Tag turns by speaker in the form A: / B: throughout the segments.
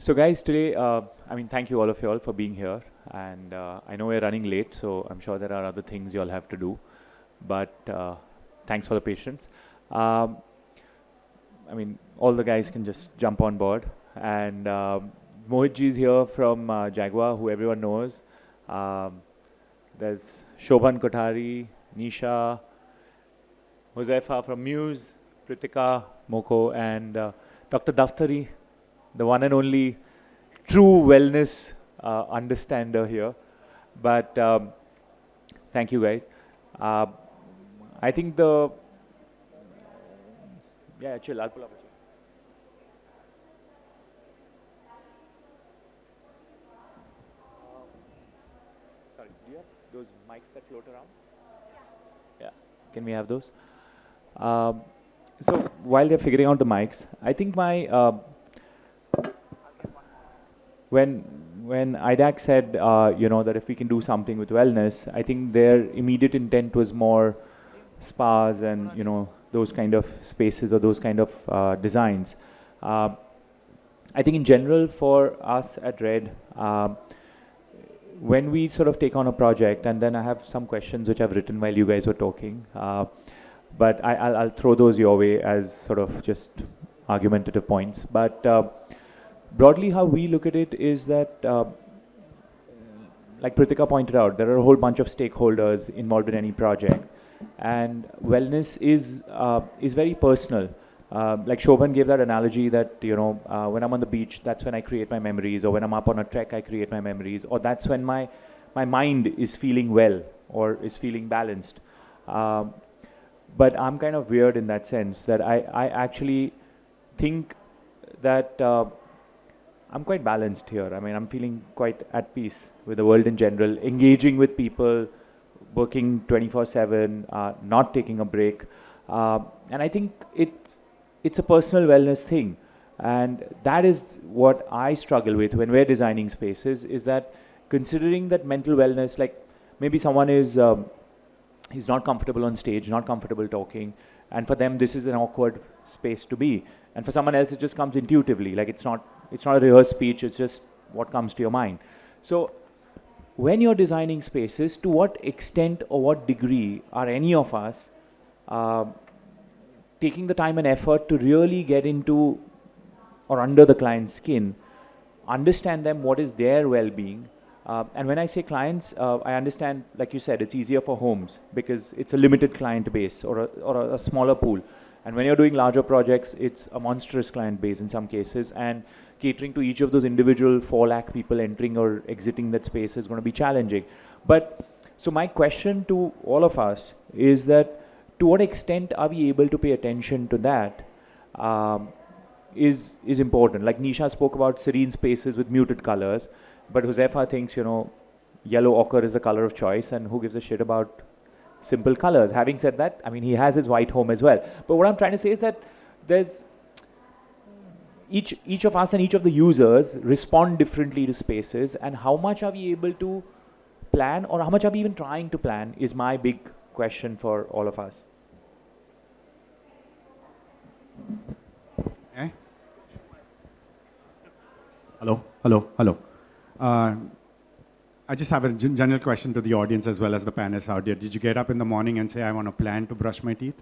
A: So guys, today, thank you all of you all for being here. And I know we're running late, so I'm sure there are other things you all have to do. But thanks for the patience. Um, all the guys can just jump on board. And Mohitji is here from Jaguar, who everyone knows. Um, there's Shobhan Kothari, Nisha, Josefa from Muse, Pritika, Moko, and Dr. Daftari, the one and only true wellness understander here. But thank you guys. Uh, I think the yeah, chill. I'll pull up a chair. Sorry, do you have those mics that float around? Yeah, can we have those? Um, so while they're figuring out the mics, I think my when when iDAC said that if we can do something with wellness, I think their immediate intent was more spas and those kind of spaces or those kind of designs. Uh, I think in general for us at Red, when we sort of take on a project, and then I have some questions which I've written while you guys were talking, but I'll throw those your way as sort of just argumentative points. But broadly, how we look at it is that, like Pritika pointed out, there are a whole bunch of stakeholders involved in any project, and wellness is very personal. Like Shobhan gave that analogy that when I'm on the beach, that's when I create my memories, or when I'm up on a trek, I create my memories, or that's when my mind is feeling well or is feeling balanced. But I'm kind of weird in that sense that I actually think that I'm quite balanced here. I mean, I'm feeling quite at peace with the world in general, engaging with people, working 24/7, not taking a break, and I think it's a personal wellness thing, and that is what I struggle with when we're designing spaces. Is that considering that mental wellness, like maybe someone is not comfortable on stage, not comfortable talking, and for them this is an awkward space to be, and for someone else it just comes intuitively, like it's not a rehearsed speech, it's just what comes to your mind. So when you're designing spaces, to what extent or what degree are any of us taking the time and effort to really get into or under the client's skin, understand them, what is their well-being? And when I say clients, I understand, like you said, it's easier for homes because it's a limited client base or a smaller pool. And when you're doing larger projects, it's a monstrous client base in some cases, and catering to each of those individual 4 lakh people entering or exiting that space is going to be challenging. But so my question to all of us is that to what extent are we able to pay attention to that is important. Like Nisha spoke about serene spaces with muted colors, but Josefa thinks, yellow ochre is the color of choice, and who gives a shit about simple colors? Having said that, I mean, he has his white home as well. But what I'm trying to say is that there's each of us and each of the users respond differently to spaces, and how much are we able to plan, or how much are we even trying to plan, is my big question for all of us.
B: Okay. Hello. I just have a general question to the audience as well as the panelists out there. Did you get up in the morning and say, I want to plan to brush my teeth?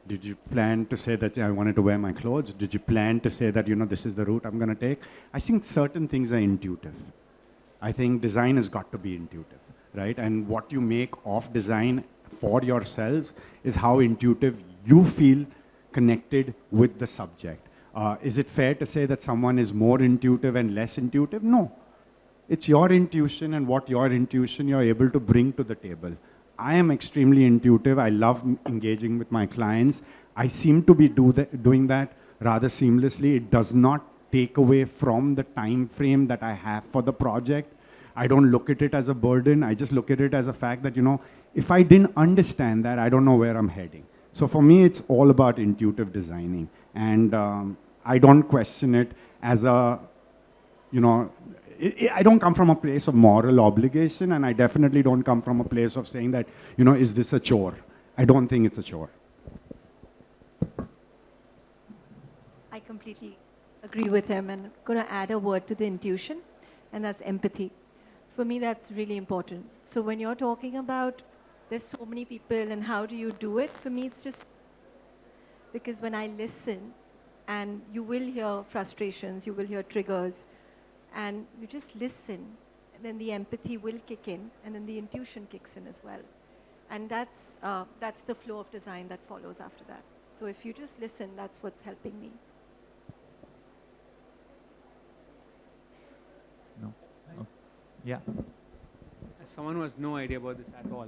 B: Did you plan to say that I wanted to wear my clothes? Did you plan to say that, this is the route I'm going to take? I think certain things are intuitive. I think design has got to be intuitive, right? And what you make of design for yourselves is how intuitive you feel connected with the subject. Is it fair to say that someone is more intuitive and less intuitive? No. It's your intuition and what your intuition you're able to bring to the table. I am extremely intuitive. I love engaging with my clients. I seem to be doing that rather seamlessly. It does not take away from the time frame that I have for the project. I don't look at it as a burden. I just look at it as a fact that, if I didn't understand that, I don't know where I'm heading. So for me, it's all about intuitive designing. And I don't question it as a, I don't come from a place of moral obligation, and I definitely don't come from a place of saying that, is this a chore? I don't think it's a chore.
C: I completely agree with him, and I'm going to add a word to the intuition, and that's empathy. For me, that's really important. So when you're talking about there's so many people and how do you do it, for me it's just because when I listen, and you will hear frustrations, you will hear triggers, and you just listen, and then the empathy will kick in, and then the intuition kicks in as well. And that's the flow of design that follows after that. So if you just listen, that's what's helping me.
A: No? Oh. Yeah.
D: As someone who has no idea about this at all.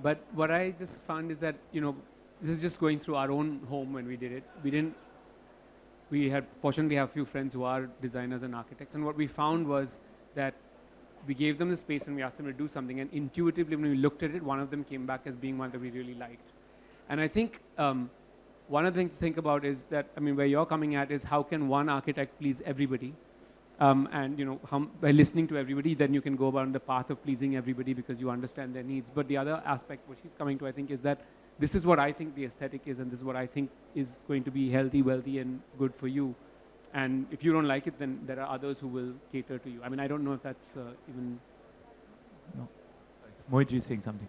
D: But what I just found is that, this is just going through our own home when we did it. We had fortunately have a few friends who are designers and architects. And what we found was that we gave them the space and we asked them to do something. And intuitively, when we looked at it, one of them came back as being one that we really liked. And I think one of the things to think about is that, where you're coming at is how can one architect please everybody? And by listening to everybody, then you can go about the path of pleasing everybody because you understand their needs. But the other aspect, what she's coming to, I think, is that this is what I think the aesthetic is, and this is what I think is going to be healthy, wealthy, and good for you. And if you don't like it, then there are others who will cater to you. I don't know if that's even...
A: No. Sorry. Mohit is saying something.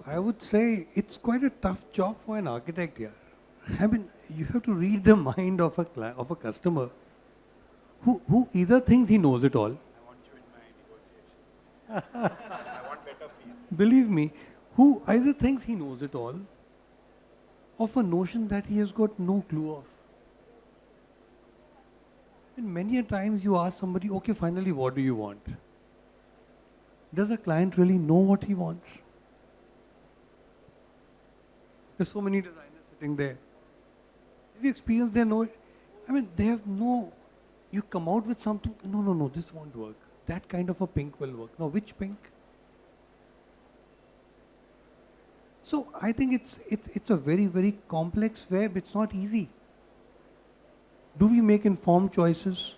E: I would say it's quite a tough job for an architect here. You have to read the mind of a customer who either thinks he knows it all.
B: I want you in my negotiations. I want better fees.
E: Believe me, who either thinks he knows it all, of a notion that he has got no clue of. And many a times you ask somebody, okay, finally, what do you want? Does the client really know what he wants? There's so many designers sitting there. Have you experienced they have no, you come out with something, no, this won't work. That kind of a pink will work. No, which pink? So I think it's a very, very complex web. It's not easy. Do we make informed choices?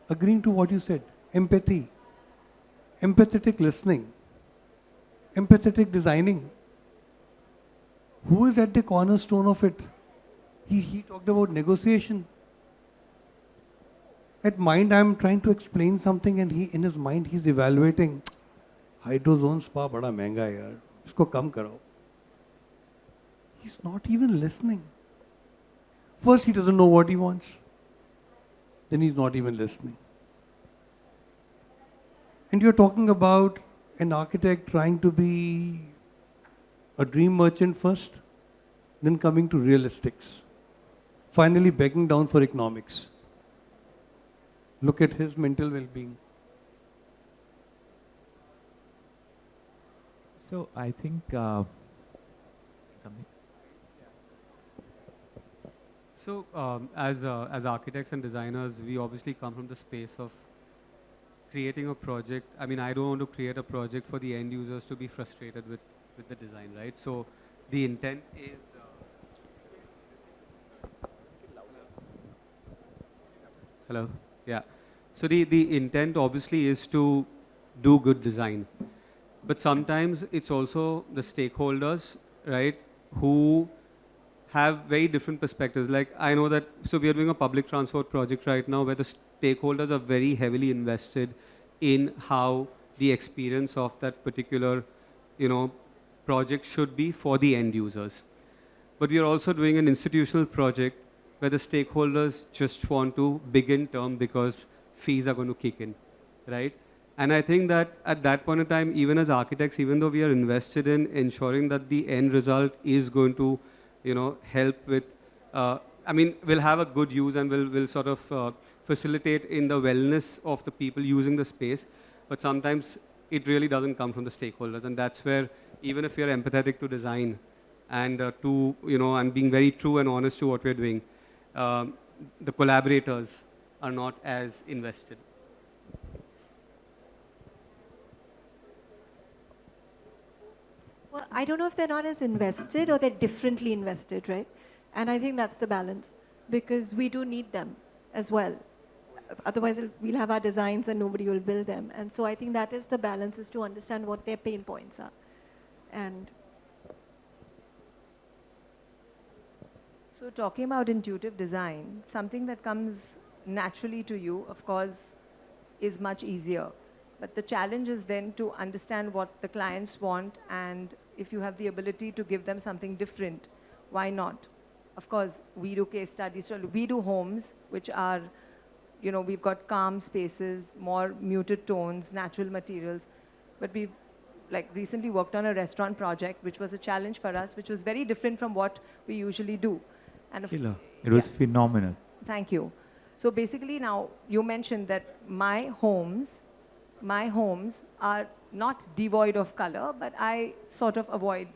E: Agreeing to what you said, empathy, empathetic listening, empathetic designing. Who is at the cornerstone of it? He talked about negotiation. At mind, I'm trying to explain something, and in his mind, he's evaluating. Hydrozone spa bada महंगा है यार, इसको कम कराओ. He's not even listening. First, he doesn't know what he wants. Then he's not even listening. And you're talking about an architect trying to be a dream merchant first, then coming to realistics. Finally begging down for economics. Look at his mental well-being.
A: So I think something.
D: So as architects and designers, we obviously come from the space of creating a project. I don't want to create a project for the end users to be frustrated with the design, right? So the intent is... Hello? Yeah. So the intent obviously is to do good design. But sometimes it's also the stakeholders, right, who have very different perspectives. Like I know that, so we are doing a public transport project right now where the stakeholders are very heavily invested in how the experience of that particular, project should be for the end users. But we are also doing an institutional project where the stakeholders just want to begin term because fees are going to kick in, right? And I think that at that point in time, even as architects, even though we are invested in ensuring that the end result is going to, help with, we'll have a good use and we'll sort of facilitate in the wellness of the people using the space. But sometimes it really doesn't come from the stakeholders. And that's where, even if you're empathetic to design and and being very true and honest to what we're doing, the collaborators are not as invested.
C: Well, I don't know if they're not as invested or they're differently invested, right? And I think that's the balance, because we do need them as well. Otherwise, we'll have our designs and nobody will build them. And so I think that is the balance, is to understand what their pain points are. And
F: So talking about intuitive design, something that comes naturally to you, of course, is much easier. But the challenge is then to understand what the clients want, and if you have the ability to give them something different, why not? Of course, we do case studies, so we do homes which are, you know, we've got calm spaces, more muted tones, natural materials. But we've like recently worked on a restaurant project, which was a challenge for us, which was very different from what we usually do. And
A: Killer. It was phenomenal.
F: Thank you. So basically now you mentioned that my homes are not devoid of color, but I sort of avoid,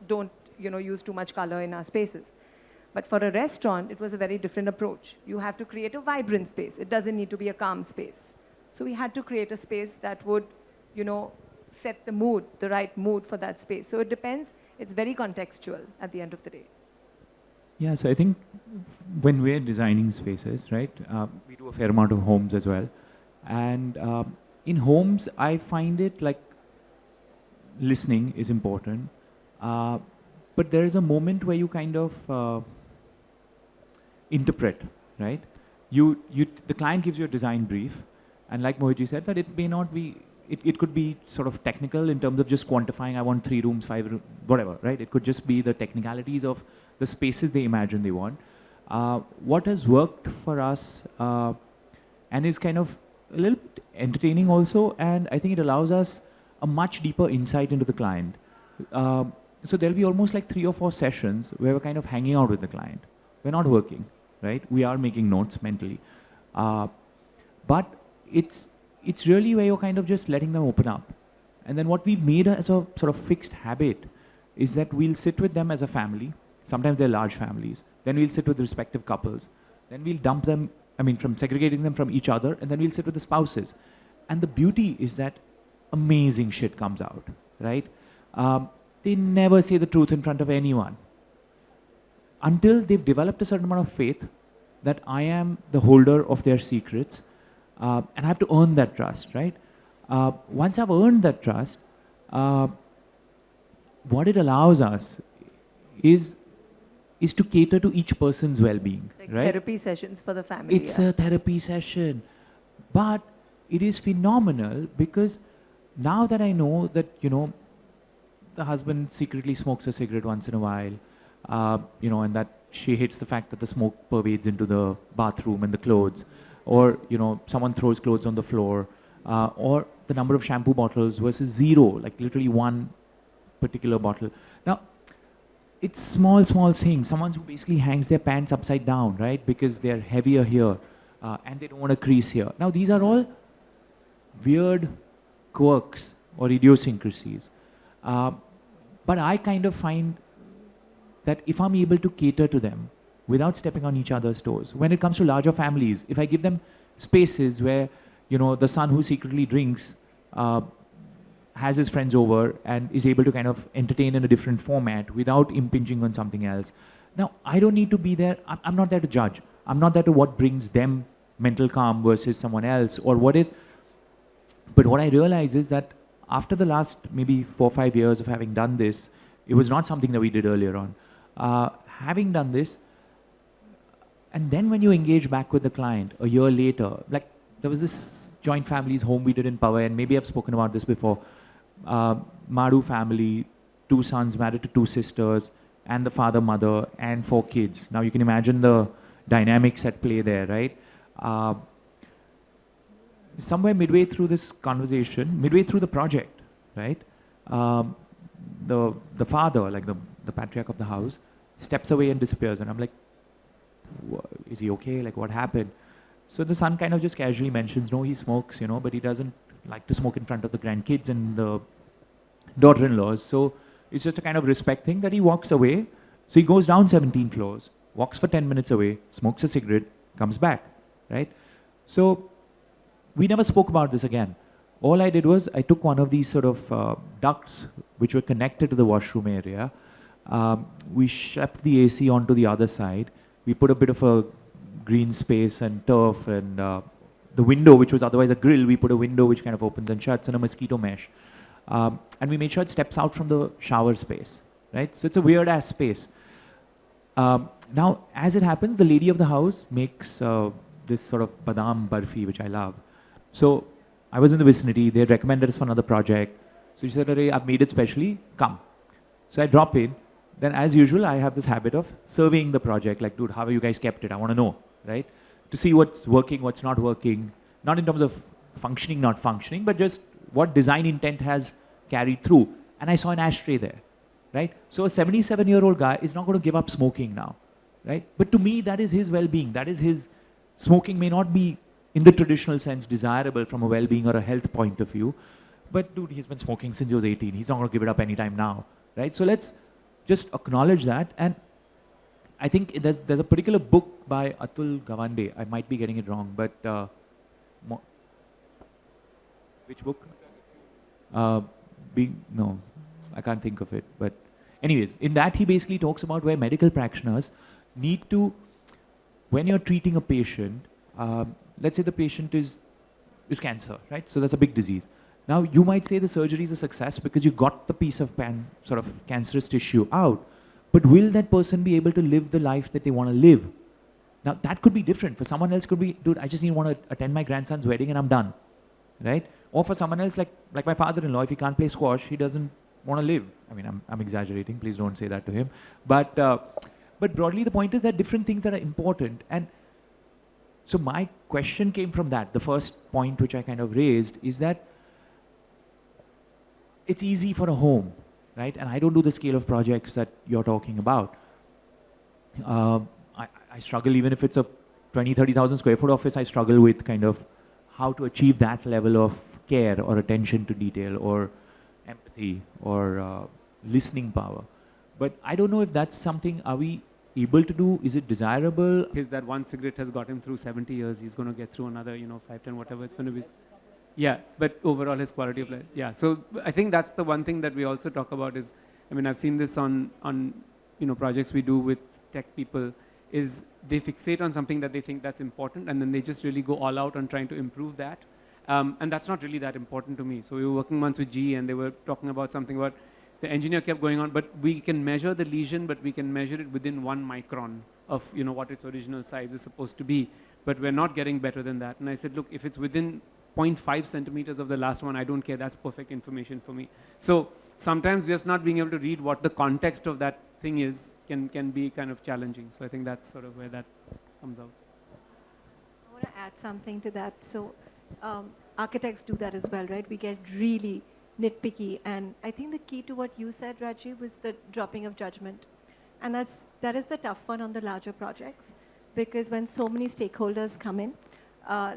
F: don't, you know, use too much color in our spaces. But for a restaurant, it was a very different approach. You have to create a vibrant space. It doesn't need to be a calm space. So we had to create a space that would, you know, set the mood, the right mood for that space. So it depends. It's very contextual at the end of the day.
A: Yeah, so I think when we're designing spaces, right, we do a fair amount of homes as well. And in homes, I find it like listening is important. But there is a moment where you kind of interpret, right? The client gives you a design brief. And like Mohitji said, that it may not be, it could be sort of technical in terms of just quantifying, I want 3 rooms, 5 rooms, whatever, right? It could just be the technicalities of the spaces they imagine they want. What has worked for us and is kind of a little bit entertaining also, and I think it allows us a much deeper insight into the client. So there'll be almost like 3 or 4 sessions where we're kind of hanging out with the client. We're not working, right? We are making notes mentally. But it's really where you're kind of just letting them open up. And then what we've made as a sort of fixed habit is that we'll sit with them as a family. Sometimes they're large families. Then we'll sit with the respective couples. Then we'll dump them, from segregating them from each other, and then we'll sit with the spouses. And the beauty is that amazing shit comes out, right? They never say the truth in front of anyone until they've developed a certain amount of faith that I am the holder of their secrets, and I have to earn that trust, right? Once I've earned that trust, what it allows us is to cater to each person's well-being,
F: Like
A: right?
F: therapy sessions for the family.
A: It's a therapy session. But it is phenomenal because now that I know that, the husband secretly smokes a cigarette once in a while, and that she hates the fact that the smoke pervades into the bathroom and the clothes, or, someone throws clothes on the floor, or the number of shampoo bottles versus 0, like literally 1 particular bottle. Now, it's small things. Someone who basically hangs their pants upside down, right? Because they're heavier here, and they don't want to crease here. Now, these are all weird quirks or idiosyncrasies. But I kind of find that if I'm able to cater to them without stepping on each other's toes, when it comes to larger families, if I give them spaces where, the son who secretly drinks has his friends over and is able to kind of entertain in a different format without impinging on something else. Now, I don't need to be there. I'm not there to judge. I'm not there to what brings them mental calm versus someone else or what is. But what I realize is that after the last maybe 4 or 5 years of having done this, it was not something that we did earlier on. Having done this, and then when you engage back with the client a year later, like there was this joint families home we did in Powai, and maybe I've spoken about this before. Madhu family, 2 sons married to 2 sisters, and the father, mother, and 4 kids. Now you can imagine the dynamics at play there, right? Somewhere midway through this conversation, midway through the project, right? The father, like the patriarch of the house, steps away and disappears, and I'm like, is he okay? Like, what happened? So the son kind of just casually mentions, no, he smokes, but he doesn't like to smoke in front of the grandkids and the daughter-in-laws. So it's just a kind of respect thing that he walks away. So he goes down 17 floors, walks for 10 minutes away, smokes a cigarette, comes back, right? So we never spoke about this again. All I did was I took one of these sort of ducts which were connected to the washroom area. We schlepped the AC onto the other side. We put a bit of a green space and turf, and the window, which was otherwise a grill, we put a window which kind of opens and shuts, and a mosquito mesh. And we made sure it steps out from the shower space, right? So it's a weird ass space. Now, as it happens, the lady of the house makes this sort of badam barfi, which I love. So I was in the vicinity. They had recommended us for another project. So she said, "Arey, I've made it specially. Come." So I drop in. Then, as usual, I have this habit of surveying the project. Like, dude, how have you guys kept it? I want to know, right? To see what's working, what's not working. Not in terms of functioning, not functioning, but just what design intent has carried through. And I saw an ashtray there, right? So a 77-year-old guy is not going to give up smoking now, right? But to me, that is his well-being. That is his, smoking may not be in the traditional sense desirable from a well-being or a health point of view. But dude, he's been smoking since he was 18. He's not going to give it up anytime now, right? So let's just acknowledge that. And I think there's a particular book by Atul Gawande. I might be getting it wrong, but which book? No, I can't think of it. But anyways, in that he basically talks about where medical practitioners need to, when you're treating a patient, let's say the patient is cancer, right? So that's a big disease. Now you might say the surgery is a success because you got the piece of sort of cancerous tissue out, but will that person be able to live the life that they want to live? Now that could be different. For someone else could be, dude, I just want to attend my grandson's wedding and I'm done, right? Or for someone else, like my father-in-law, if he can't play squash, he doesn't want to live. I mean, I'm exaggerating. Please don't say that to him. But broadly, the point is that different things that are important. And so my question came from that. The first point which I kind of raised is that it's easy for a home, right? And I don't do the scale of projects that you're talking about. I struggle, even if it's a 20, 30,000 square foot office, I struggle with kind of how to achieve that level of care or attention to detail or empathy or listening power. But I don't know if that's something, are we able to do? Is it desirable?
D: His that one cigarette has got him through 70 years. He's going to get through another, 5, 10, whatever it's going to be. Yeah, but overall his quality of life. Yeah, so I think that's the one thing that we also talk about is, I mean, I've seen this on projects we do with tech people, is they fixate on something that they think that's important and then they just really go all out on trying to improve that. And that's not really that important to me. So we were working once with GE and they were talking about something about the engineer kept going on, but we can measure the lesion, but we can measure it within 1 micron of what its original size is supposed to be. But we're not getting better than that. And I said, look, if it's within 0.5 centimeters of the last one, I don't care. That's perfect information for me. So sometimes just not being able to read what the context of that thing is can be kind of challenging. So I think that's sort of where that comes out.
C: I want to add something to that. So architects do that as well, right? We get really nitpicky. And I think the key to what you said, Rajiv, was the dropping of judgment. And that is the tough one on the larger projects, because when so many stakeholders come in,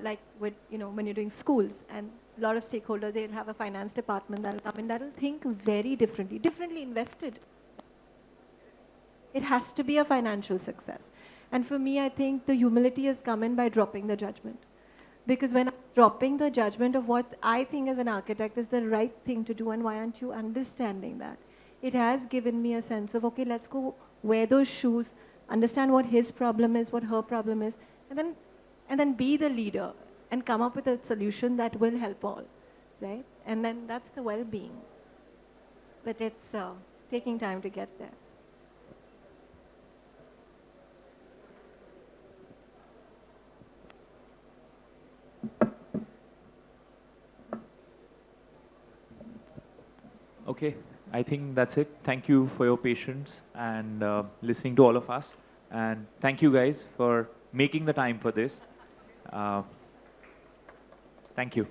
C: like with, when you're doing schools and a lot of stakeholders, they'll have a finance department that'll come in, that'll think very differently invested. It has to be a financial success. And for me, I think the humility has come in by dropping the judgment. Because when I'm dropping the judgment of what I think as an architect is the right thing to do and why aren't you understanding that, it has given me a sense of, okay, let's go wear those shoes, understand what his problem is, what her problem is, and then be the leader and come up with a solution that will help all, right? And then that's the well-being. But it's taking time to get there.
A: Okay, I think that's it. Thank you for your patience and listening to all of us. And thank you guys for making the time for this. Thank you.